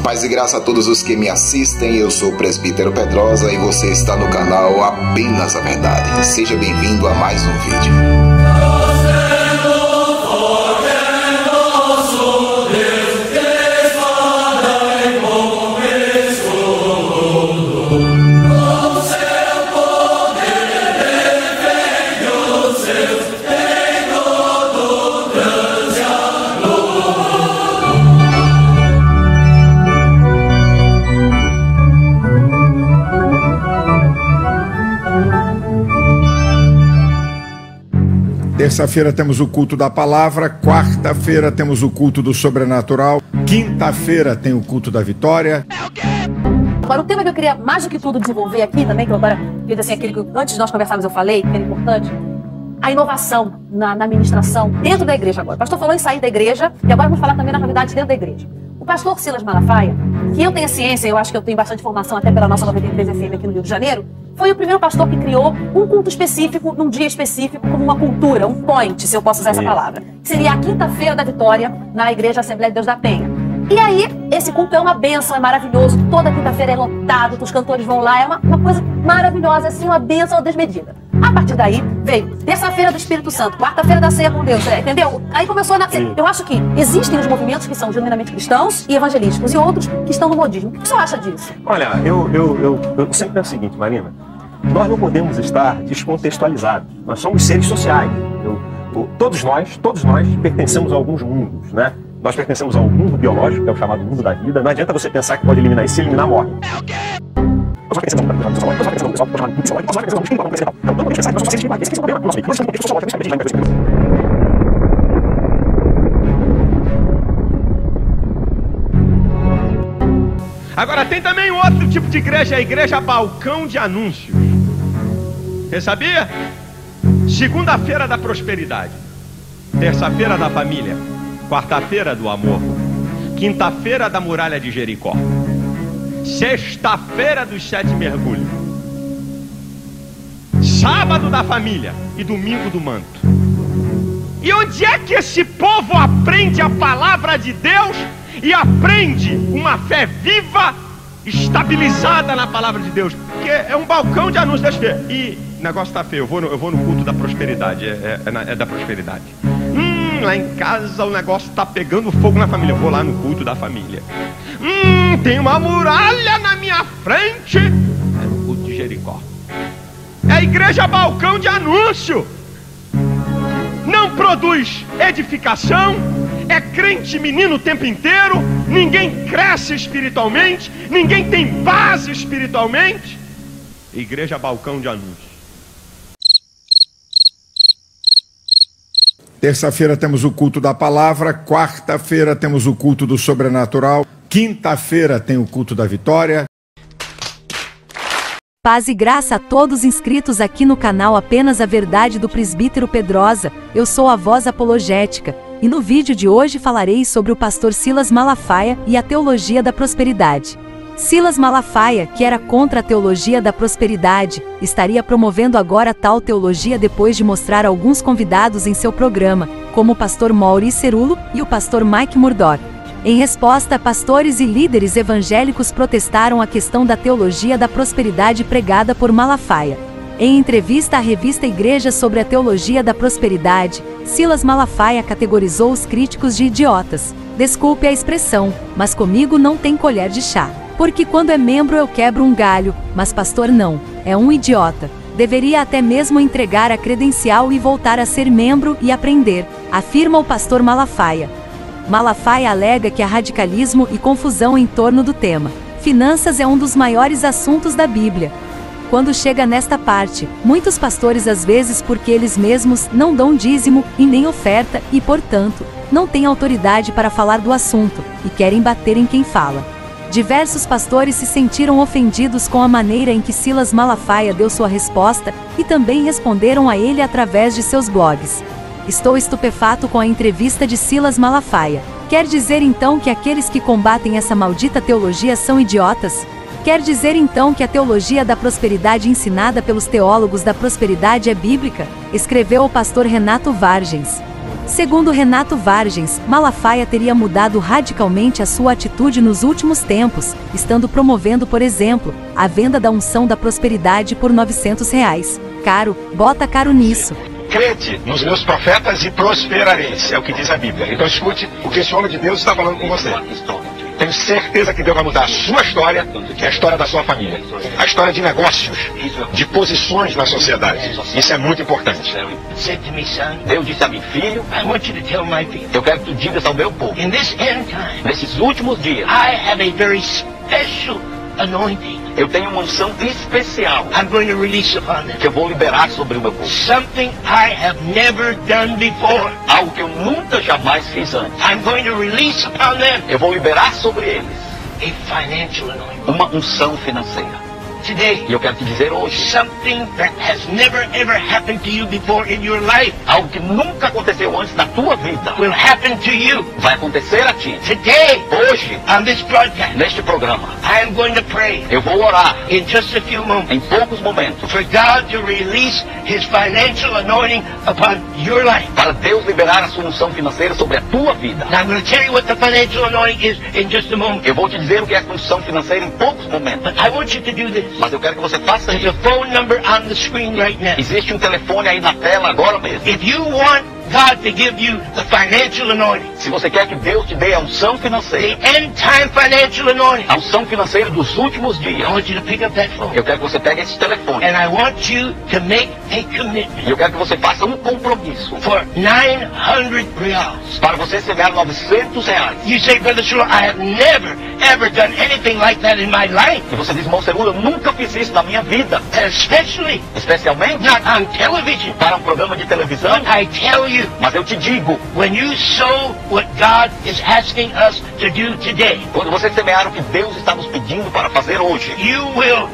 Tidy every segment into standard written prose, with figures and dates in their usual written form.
Paz e graça a todos os que me assistem. Eu sou o presbítero Pedrosa e você está no canal Apenas a Verdade. Seja bem-vindo a mais um vídeo. Terça-feira temos o culto da palavra, quarta-feira temos o culto do sobrenatural, quinta-feira tem o culto da vitória. Agora, o tema que eu queria mais do que tudo desenvolver aqui também, que eu agora, assim, aquele que antes de nós conversarmos eu falei, que era importante, a inovação na ministração dentro da igreja agora. O pastor falou em sair da igreja e agora vamos falar também na novidade dentro da igreja. O pastor Silas Malafaia, que eu tenho ciência, eu acho que eu tenho bastante informação até pela nossa 93 FM aqui no Rio de Janeiro, foi o primeiro pastor que criou um culto específico, num dia específico, como uma cultura, um point, se eu posso usar essa palavra. Que seria a quinta-feira da vitória na Igreja Assembleia de Deus da Penha. E aí, esse culto é uma bênção, é maravilhoso. Toda quinta-feira é lotado, os cantores vão lá, é uma coisa maravilhosa, assim, uma bênção desmedida. A partir daí, veio terça-feira do Espírito Santo, quarta-feira da ceia com Deus, entendeu? Aí começou a nascer. Eu acho que existem os movimentos que são genuinamente cristãos e evangelísticos, e outros que estão no modismo. O que você acha disso? Olha, eu sempre penso o seguinte, Marina. Nós não podemos estar descontextualizados. Nós somos seres sociais. Todos nós pertencemos a alguns mundos, né? Nós pertencemos ao mundo biológico, que é o chamado mundo da vida. Não adianta você pensar que pode eliminar isso, se eliminar, morre. Agora tem também um outro tipo de igreja, a igreja balcão de anúncios. Você sabia? Segunda-feira da prosperidade, terça-feira da família, quarta-feira do amor, quinta-feira da muralha de Jericó, sexta-feira dos 7 mergulhos, sábado da família e domingo do manto. E onde é que esse povo aprende a palavra de Deus e aprende uma fé viva, estabilizada na palavra de Deus? Porque é um balcão de anúncios, deixa eu ver. E o negócio tá feio, eu vou no culto da prosperidade, é da prosperidade. Lá em casa o negócio tá pegando fogo na família, eu vou lá no culto da família. Tem uma muralha na minha frente, é no culto de Jericó. É a igreja balcão de anúncio. Não produz edificação, é crente menino o tempo inteiro, ninguém cresce espiritualmente, ninguém tem base espiritualmente. Igreja balcão de anúncio. Terça-feira temos o culto da palavra, quarta-feira temos o culto do sobrenatural, quinta-feira tem o culto da vitória. Paz e graça a todos inscritos aqui no canal Apenas a Verdade do presbítero Pedrosa. Eu sou a voz apologética e no vídeo de hoje falarei sobre o pastor Silas Malafaia e a teologia da prosperidade. Silas Malafaia, que era contra a teologia da prosperidade, estaria promovendo agora tal teologia depois de mostrar alguns convidados em seu programa, como o pastor Maurice Cerulo e o pastor Mike Murdock. Em resposta, pastores e líderes evangélicos protestaram a questão da teologia da prosperidade pregada por Malafaia. Em entrevista à revista Igreja sobre a teologia da prosperidade, Silas Malafaia categorizou os críticos de idiotas. Desculpe a expressão, mas comigo não tem colher de chá. Porque quando é membro eu quebro um galho, mas pastor não, é um idiota. Deveria até mesmo entregar a credencial e voltar a ser membro e aprender, afirma o pastor Malafaia. Malafaia alega que há radicalismo e confusão em torno do tema. Finanças é um dos maiores assuntos da Bíblia. Quando chega nesta parte, muitos pastores às vezes porque eles mesmos não dão dízimo e nem oferta e, portanto, não têm autoridade para falar do assunto, e querem bater em quem fala. Diversos pastores se sentiram ofendidos com a maneira em que Silas Malafaia deu sua resposta e também responderam a ele através de seus blogs. Estou estupefato com a entrevista de Silas Malafaia. Quer dizer então que aqueles que combatem essa maldita teologia são idiotas? Quer dizer então que a teologia da prosperidade ensinada pelos teólogos da prosperidade é bíblica? Escreveu o pastor Renato Vargens. Segundo Renato Vargens, Malafaia teria mudado radicalmente a sua atitude nos últimos tempos, estando promovendo, por exemplo, a venda da unção da prosperidade por R$900. Caro, bota caro nisso. Crede nos meus profetas e prosperareis, é o que diz a Bíblia. Então escute o que esse homem de Deus está falando com você. Tenho certeza que Deus vai mudar a sua história, que é a história da sua família. A história de negócios, de posições na sociedade. Isso é muito importante. Deus disse a mim, filho, eu quero que tu digas ao meu povo, nesses últimos dias, eu tenho uma unção especial que eu vou liberar sobre o meu povo. Algo que eu nunca jamais fiz antes. Eu vou liberar sobre eles uma unção financeira. E eu quero te dizer hoje, algo que nunca aconteceu antes na tua vida vai acontecer a ti. Hoje, neste programa, eu vou orar em poucos momentos para Deus liberar a sua unção financeira sobre a tua vida. Eu vou te dizer o que é a unção financeira em poucos momentos. Mas eu quero que você faça isso. Existe um telefone aí na tela agora mesmo. God to give you the financial anointing. Se você quer que Deus te dê a unção financeira, the end time financial anointing, a unção financeira dos últimos dias, I want you to pick up that phone. Eu quero que você pegue esse telefone. And I want you to make a commitment. E eu quero que você faça um compromisso. For 900 reais. Para você chegar a R$900. You say, Brother Shula, I have never ever done anything like that in my life. E você diz, irmão Cerulo, eu nunca fiz isso na minha vida. Especialmente not on television. Para um programa de televisão. But I tell you, mas eu te digo, when you sow what God is asking us to do today, quando você semear o que Deus está nos pedindo para fazer hoje, you will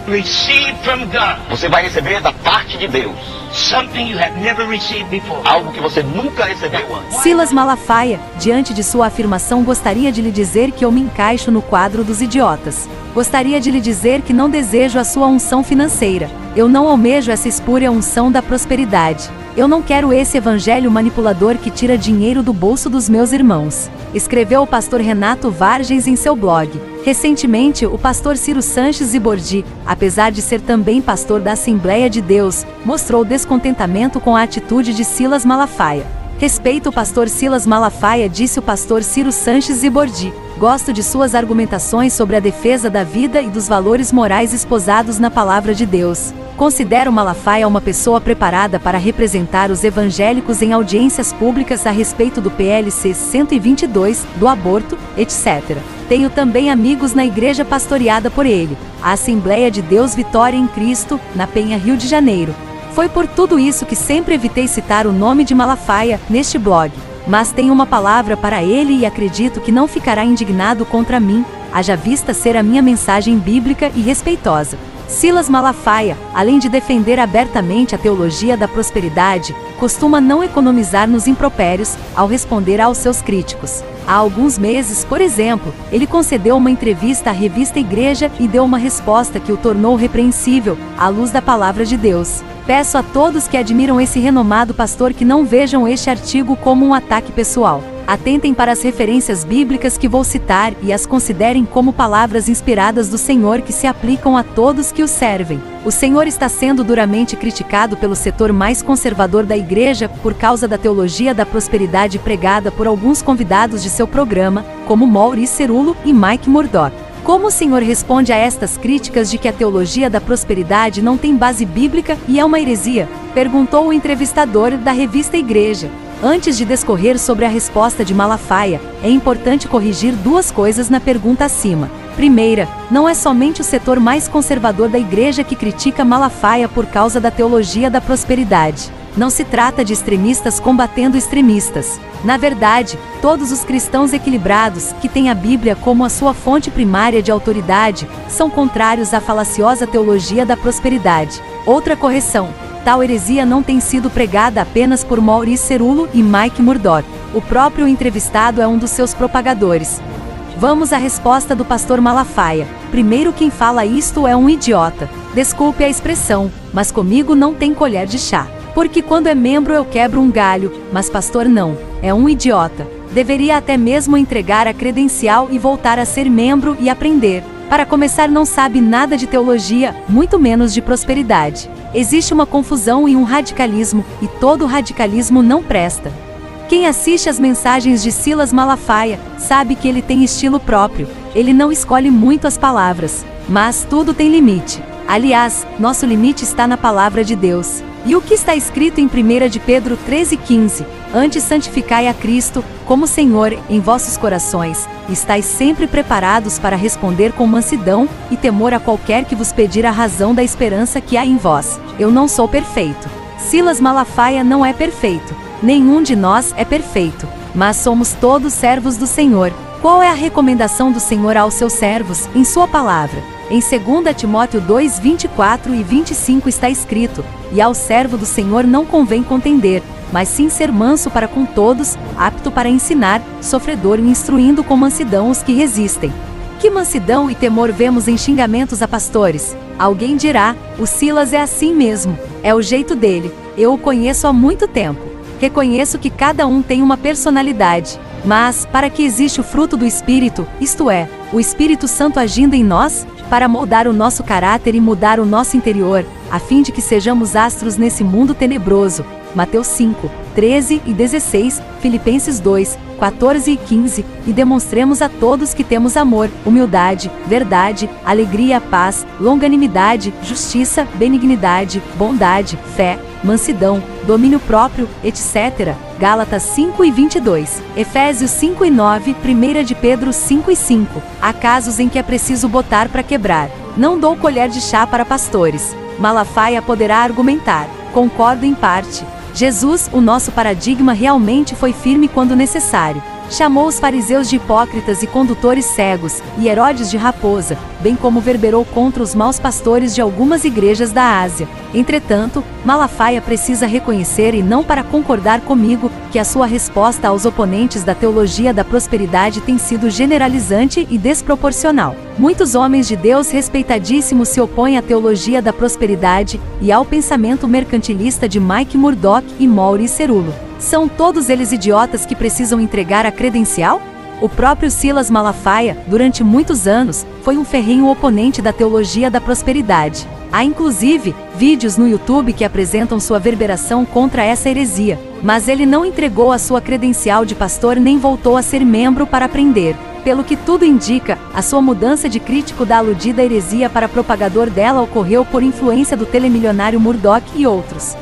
receive from God. Você vai receber da parte de Deus something you have never received before. Algo que você nunca recebeu antes. Silas Malafaia, diante de sua afirmação, gostaria de lhe dizer que eu me encaixo no quadro dos idiotas. Gostaria de lhe dizer que não desejo a sua unção financeira. Eu não almejo essa espúria unção da prosperidade. Eu não quero esse evangelho manipulador que tira dinheiro do bolso dos meus irmãos. Escreveu o pastor Renato Vargens em seu blog. Recentemente, o pastor Ciro Sanches Zibordi, apesar de ser também pastor da Assembleia de Deus, mostrou descontentamento com a atitude de Silas Malafaia. Respeito o pastor Silas Malafaia, disse o pastor Ciro Sanches Zibordi. Gosto de suas argumentações sobre a defesa da vida e dos valores morais esposados na palavra de Deus. Considero Malafaia uma pessoa preparada para representar os evangélicos em audiências públicas a respeito do PLC 122, do aborto, etc. Tenho também amigos na igreja pastoreada por ele, a Assembleia de Deus Vitória em Cristo, na Penha, Rio de Janeiro. Foi por tudo isso que sempre evitei citar o nome de Malafaia neste blog. Mas tenho uma palavra para ele e acredito que não ficará indignado contra mim, haja vista ser a minha mensagem bíblica e respeitosa. Silas Malafaia, além de defender abertamente a teologia da prosperidade, costuma não economizar nos impropérios ao responder aos seus críticos. Há alguns meses, por exemplo, ele concedeu uma entrevista à revista Igreja e deu uma resposta que o tornou repreensível, à luz da palavra de Deus. Peço a todos que admiram esse renomado pastor que não vejam este artigo como um ataque pessoal. Atentem para as referências bíblicas que vou citar e as considerem como palavras inspiradas do Senhor que se aplicam a todos que o servem. O Senhor está sendo duramente criticado pelo setor mais conservador da igreja por causa da teologia da prosperidade pregada por alguns convidados de seu programa, como Maurice Cerulo e Mike Murdock. Como o Senhor responde a estas críticas de que a teologia da prosperidade não tem base bíblica e é uma heresia? Perguntou o entrevistador da revista Igreja. Antes de discorrer sobre a resposta de Malafaia, é importante corrigir duas coisas na pergunta acima. Primeira, não é somente o setor mais conservador da igreja que critica Malafaia por causa da teologia da prosperidade. Não se trata de extremistas combatendo extremistas. Na verdade, todos os cristãos equilibrados, que têm a Bíblia como a sua fonte primária de autoridade, são contrários à falaciosa teologia da prosperidade. Outra correção. Tal heresia não tem sido pregada apenas por Maurice Cerulo e Mike Murdock. O próprio entrevistado é um dos seus propagadores. Vamos à resposta do pastor Malafaia. Primeiro, quem fala isto é um idiota. Desculpe a expressão, mas comigo não tem colher de chá. Porque quando é membro eu quebro um galho, mas pastor não, é um idiota. Deveria até mesmo entregar a credencial e voltar a ser membro e aprender. Para começar, não sabe nada de teologia, muito menos de prosperidade. Existe uma confusão e um radicalismo, e todo radicalismo não presta. Quem assiste às mensagens de Silas Malafaia sabe que ele tem estilo próprio. Ele não escolhe muito as palavras, mas tudo tem limite. Aliás, nosso limite está na palavra de Deus. E o que está escrito em 1 de Pedro 13,15? Antes santificai a Cristo, como Senhor, em vossos corações, e estáis sempre preparados para responder com mansidão e temor a qualquer que vos pedir a razão da esperança que há em vós. Eu não sou perfeito. Silas Malafaia não é perfeito. Nenhum de nós é perfeito. Mas somos todos servos do Senhor. Qual é a recomendação do Senhor aos seus servos, em sua palavra? Em 2 Timóteo 2, 24 e 25 está escrito: E ao servo do Senhor não convém contender, mas sim ser manso para com todos, apto para ensinar, sofredor e instruindo com mansidão os que resistem. Que mansidão e temor vemos em xingamentos a pastores? Alguém dirá: o Silas é assim mesmo, é o jeito dele, eu o conheço há muito tempo. Reconheço que cada um tem uma personalidade, mas, para que existe o fruto do Espírito, isto é, o Espírito Santo agindo em nós, para moldar o nosso caráter e mudar o nosso interior, a fim de que sejamos astros nesse mundo tenebroso. Mateus 5, 13 e 16, Filipenses 2, 14 e 15, e demonstremos a todos que temos amor, humildade, verdade, alegria, paz, longanimidade, justiça, benignidade, bondade, fé, mansidão, domínio próprio, etc. Gálatas 5 e 22, Efésios 5 e 9, 1 de Pedro 5 e 5. Há casos em que é preciso botar para quebrar. Não dou colher de chá para pastores. Malafaia poderá argumentar. Concordo em parte. Jesus, o nosso paradigma, realmente foi firme quando necessário. Chamou os fariseus de hipócritas e condutores cegos, e Herodes de raposa, bem como verberou contra os maus pastores de algumas igrejas da Ásia. Entretanto, Malafaia precisa reconhecer, e não para concordar comigo, que a sua resposta aos oponentes da teologia da prosperidade tem sido generalizante e desproporcional. Muitos homens de Deus respeitadíssimos se opõem à teologia da prosperidade e ao pensamento mercantilista de Mike Murdock e Maurice Cerullo. São todos eles idiotas que precisam entregar a credencial? O próprio Silas Malafaia, durante muitos anos, foi um ferrenho oponente da teologia da prosperidade. Há inclusive vídeos no YouTube que apresentam sua verberação contra essa heresia, mas ele não entregou a sua credencial de pastor nem voltou a ser membro para aprender. Pelo que tudo indica, a sua mudança de crítico da aludida heresia para propagador dela ocorreu por influência do telemilionário Murdoch e outros.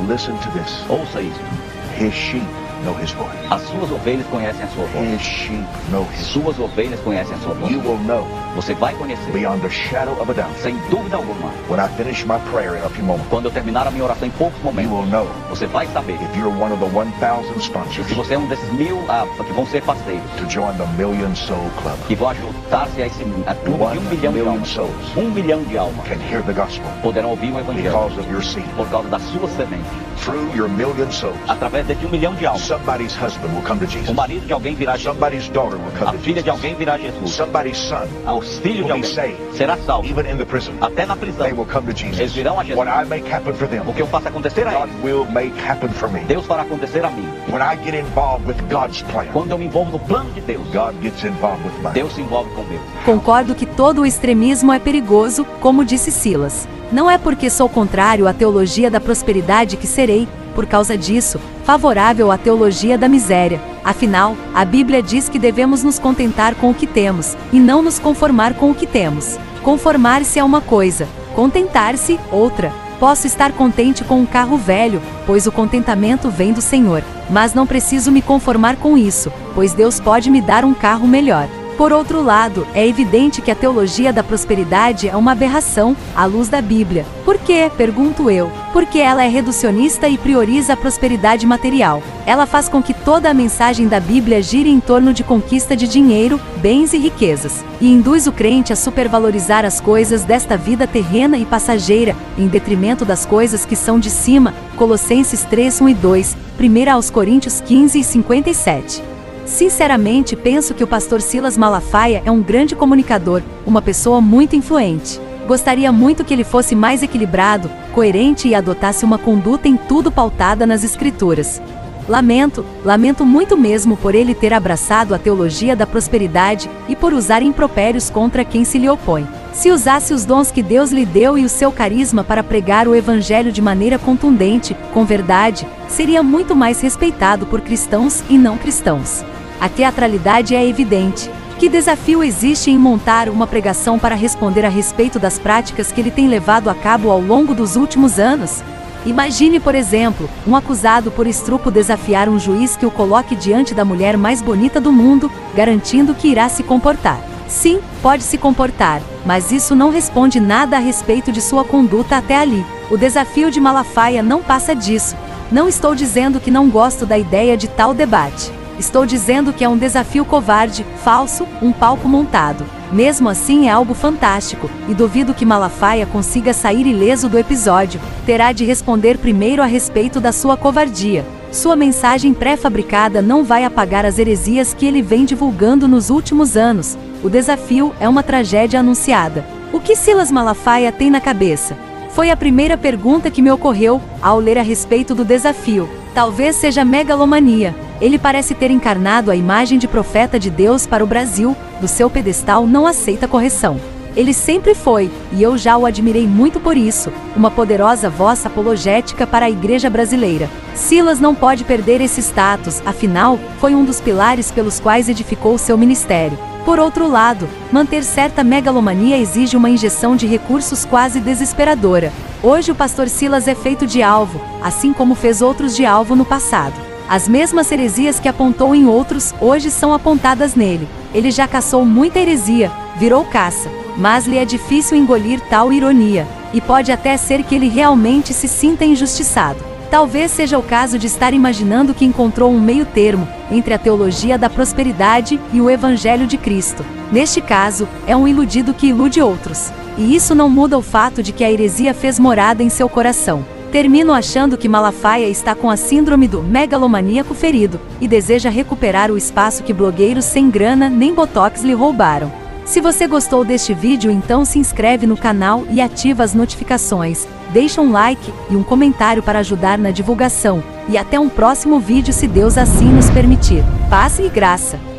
Listen to this. Ouça isto. His sheep know his voice. As suas ovelhas conhecem a sua voz. His sheep know his voice. Suas ovelhas conhecem a sua voz. You will know. Você vai conhecer. Beyond the shadow of a doubt. Sem dúvida alguma. When I finish my prayer in a few moments. Quando eu terminar a minha oração em poucos momentos. You will know. Você vai saber. If you're one of the 1,000 sponsors. Se você é um desses 1000 que vão ser parceiros. To join the Million Soul Club. Que vão juntar-se a esse clube de 1 milhão de almas. 1 milhão de almas. Can hear the gospel. Poderão ouvir o evangelho. Because of your seed. Por causa da sua semente. Through your million souls. Através desse 1 milhão de almas. Somebody's husband will come to Jesus. O marido de alguém virá a Jesus. Somebody's daughter will come a to filha Jesus. de alguém virá a Jesus. Somebody's son os filhos de alguém será salvo. Even in the prison. Até na prisão. They will come to Jesus. Eles virão a Jesus. What I make happen for them. O que eu faço acontecer a eles. God will make happen for me. Deus fará acontecer a mim. When I get involved with God's plan. Quando eu me envolvo no plano de Deus. God gets involved with mine. Deus se envolve com Deus. Concordo que todo o extremismo é perigoso, como disse Silas. Não é porque sou contrário à teologia da prosperidade que serei, por causa disso, favorável à teologia da miséria. Afinal, a Bíblia diz que devemos nos contentar com o que temos, e não nos conformar com o que temos. Conformar-se é uma coisa, contentar-se, outra. Posso estar contente com um carro velho, pois o contentamento vem do Senhor. Mas não preciso me conformar com isso, pois Deus pode me dar um carro melhor. Por outro lado, é evidente que a teologia da prosperidade é uma aberração, à luz da Bíblia. Por quê? Pergunto eu. Porque ela é reducionista e prioriza a prosperidade material. Ela faz com que toda a mensagem da Bíblia gire em torno de conquista de dinheiro, bens e riquezas, e induz o crente a supervalorizar as coisas desta vida terrena e passageira, em detrimento das coisas que são de cima. Colossenses 3, 1 e 2, 1 aos Coríntios 15 e 57. Sinceramente, penso que o pastor Silas Malafaia é um grande comunicador, uma pessoa muito influente. Gostaria muito que ele fosse mais equilibrado, coerente e adotasse uma conduta em tudo pautada nas Escrituras. Lamento muito mesmo por ele ter abraçado a teologia da prosperidade e por usar impropérios contra quem se lhe opõe. Se usasse os dons que Deus lhe deu e o seu carisma para pregar o Evangelho de maneira contundente, com verdade, seria muito mais respeitado por cristãos e não cristãos. A teatralidade é evidente. Que desafio existe em montar uma pregação para responder a respeito das práticas que ele tem levado a cabo ao longo dos últimos anos? Imagine, por exemplo, um acusado por estupro desafiar um juiz que o coloque diante da mulher mais bonita do mundo, garantindo que irá se comportar. Sim, pode se comportar, mas isso não responde nada a respeito de sua conduta até ali. O desafio de Malafaia não passa disso. Não estou dizendo que não gosto da ideia de tal debate. Estou dizendo que é um desafio covarde, falso, um palco montado. Mesmo assim é algo fantástico, e duvido que Malafaia consiga sair ileso do episódio. Terá de responder primeiro a respeito da sua covardia. Sua mensagem pré-fabricada não vai apagar as heresias que ele vem divulgando nos últimos anos. O desafio é uma tragédia anunciada. O que Silas Malafaia tem na cabeça? Foi a primeira pergunta que me ocorreu ao ler a respeito do desafio. Talvez seja megalomania. Ele parece ter encarnado a imagem de profeta de Deus para o Brasil, do seu pedestal não aceita correção. Ele sempre foi, e eu já o admirei muito por isso, uma poderosa voz apologética para a igreja brasileira. Silas não pode perder esse status, afinal, foi um dos pilares pelos quais edificou seu ministério. Por outro lado, manter certa megalomania exige uma injeção de recursos quase desesperadora. Hoje o pastor Silas é feito de alvo, assim como fez outros de alvo no passado. As mesmas heresias que apontou em outros, hoje são apontadas nele. Ele já caçou muita heresia, virou caça, mas lhe é difícil engolir tal ironia, e pode até ser que ele realmente se sinta injustiçado. Talvez seja o caso de estar imaginando que encontrou um meio termo entre a teologia da prosperidade e o Evangelho de Cristo. Neste caso, é um iludido que ilude outros. E isso não muda o fato de que a heresia fez morada em seu coração. Termino achando que Malafaia está com a síndrome do megalomaníaco ferido e deseja recuperar o espaço que blogueiros sem grana nem botox lhe roubaram. Se você gostou deste vídeo, então se inscreve no canal e ativa as notificações. Deixa um like e um comentário para ajudar na divulgação. E até um próximo vídeo se Deus assim nos permitir. Paz e graça!